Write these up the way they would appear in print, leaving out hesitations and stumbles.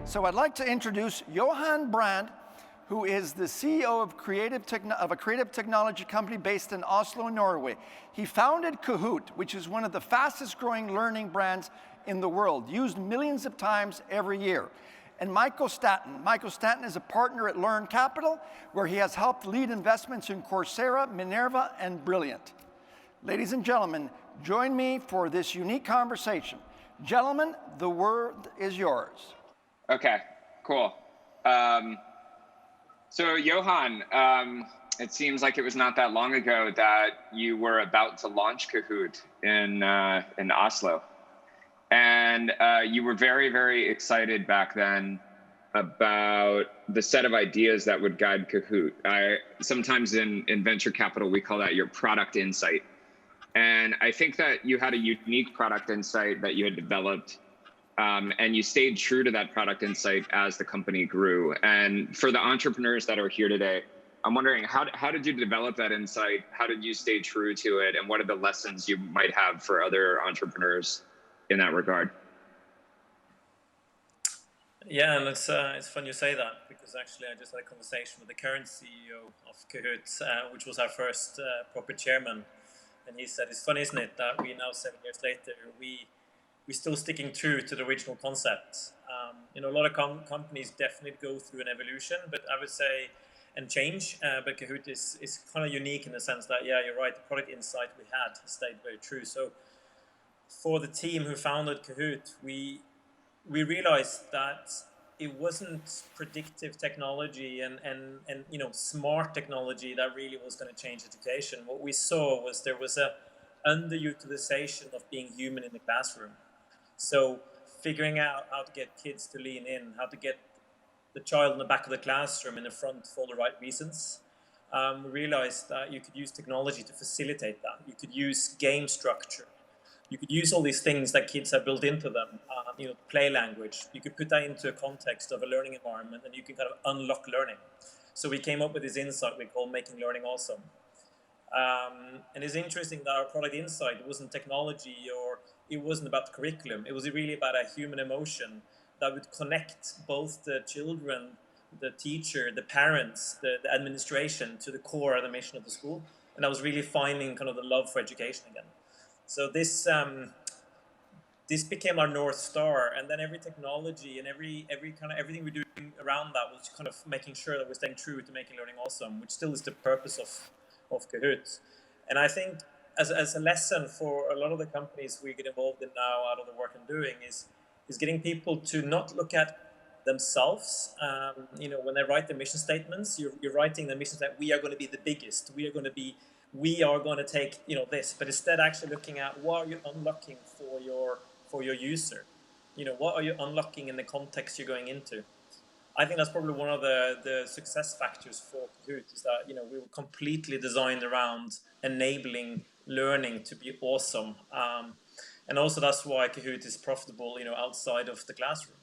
So I'd like to introduce Johan, who is the CEO of a creative technology company based in Oslo, Norway. He founded Kahoot, which is one of the fastest growing learning brands in the world, used millions of times every year. And Michael Staton. Michael Staton is a partner at Learn Capital, where he has helped lead investments in Coursera, Minerva, and Brilliant. Ladies and gentlemen, join me for this unique conversation. Gentlemen, the word is yours. Okay, cool. So Johan, it seems like it was not that long ago that you were about to launch Kahoot in Oslo. And you were very, very excited back then about the set of ideas that would guide Kahoot. Sometimes in venture capital, we call that your product insight. And I think that you had a unique product insight that you had developed, and you stayed true to that product insight as the company grew. And for the entrepreneurs that are here today, I'm wondering, how did you develop that insight? How did you stay true to it? And what are the lessons you might have for other entrepreneurs in that regard? Yeah, and it's fun you say that, because actually I just had a conversation with the current CEO of Kahoot, which was our first proper chairman. And he said, it's funny, isn't it, that we now 7 years later, we're still sticking true to the original concept. A lot of companies definitely go through an evolution, but I would say, and change, but Kahoot is kind of unique in the sense that, yeah, you're right, the product insight we had stayed very true. So for the team who founded Kahoot, we realized that it wasn't predictive technology and smart technology that really was going to change education. What we saw was there was a underutilization of being human in the classroom. So figuring out how to get kids to lean in, how to get the child in the back of the classroom in the front for the right reasons. We realized that you could use technology to facilitate that. You could use game structure. You could use all these things that kids have built into them, play language. You could put that into a context of a learning environment, and you can kind of unlock learning. So we came up with this insight we call making learning awesome. And it's interesting that our product insight wasn't technology, or it wasn't about the curriculum. It was really about a human emotion that would connect both the children, the teacher, the parents, the administration to the core of the mission of the school. And I was really finding kind of the love for education again. So this became our North Star, and then every technology and every kind of everything we're doing around that was kind of making sure that we're staying true to making learning awesome, which still is the purpose of Kahoot. And I think as a lesson for a lot of the companies we get involved in now out of the work I'm doing is getting people to not look at themselves. When they write their mission statements, you're writing the mission that we are going to be the biggest. We are going to take this, but instead actually looking at what are you unlocking for your user. What are you unlocking in the context you're going into. I think that's probably one of the success factors for Kahoot, is that we were completely designed around enabling learning to be awesome, and also that's why Kahoot is profitable outside of the classroom.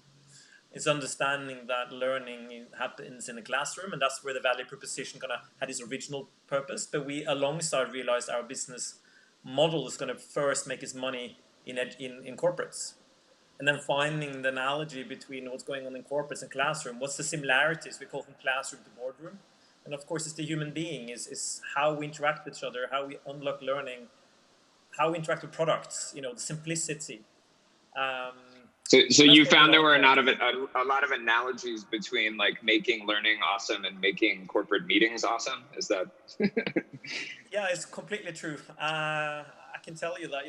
It's understanding that learning happens in the classroom, and that's where the value proposition kind of had its original purpose. But we, alongside, realized our business model is going to first make its money in corporates, and then finding the analogy between what's going on in corporates and classroom. What's the similarities we call from classroom to boardroom? And of course, it's the human being, is how we interact with each other, how we unlock learning, how we interact with products. The simplicity. So you found there were a lot of analogies between like making learning awesome and making corporate meetings awesome. Is that? Yeah, it's completely true. I can tell you that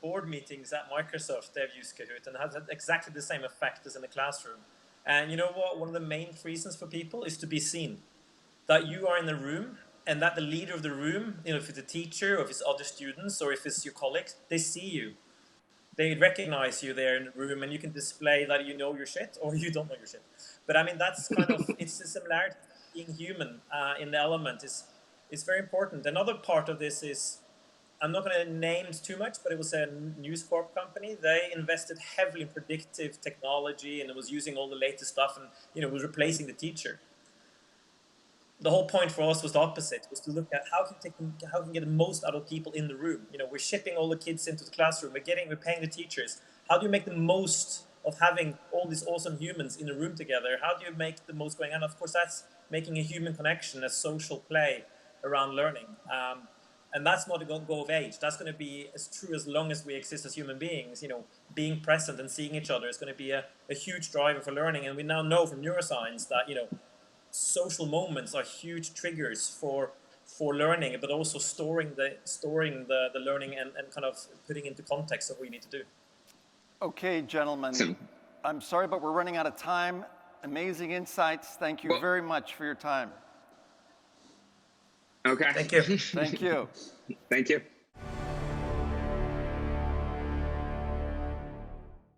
board meetings at Microsoft, they've used Kahoot and has had exactly the same effect as in the classroom. And you know what? One of the main reasons for people is to be seen. That you are in the room, and that the leader of the room, if it's a teacher or if it's other students or if it's your colleagues, they see you. They recognize you there in the room, and you can display that you know your shit or you don't know your shit. But I mean, that's kind of, it's the similarity. Being human in the element is very important. Another part of this is, I'm not going to name too much, but it was a News Corp company. They invested heavily in predictive technology, and it was using all the latest stuff, and it was replacing the teacher. The whole point for us was the opposite, was to look at how can we get the most out of people in the room. We're shipping all the kids into the classroom. We're paying the teachers. How do you make the most of having all these awesome humans in a room together. How do you make the most going on? Of course, that's making a human connection, a social play around learning. And that's not going to go of age. That's going to be as true as long as we exist as human beings. You know, being present and seeing each other is going to be a huge driver for learning. And we now know from neuroscience that, you know, social moments are huge triggers for learning, but also storing the learning and kind of putting into context of what we need to do. Okay, gentlemen, I'm sorry, but we're running out of time. Amazing insights. Thank you very much for your time. Okay. Thank you. Thank you. Thank you.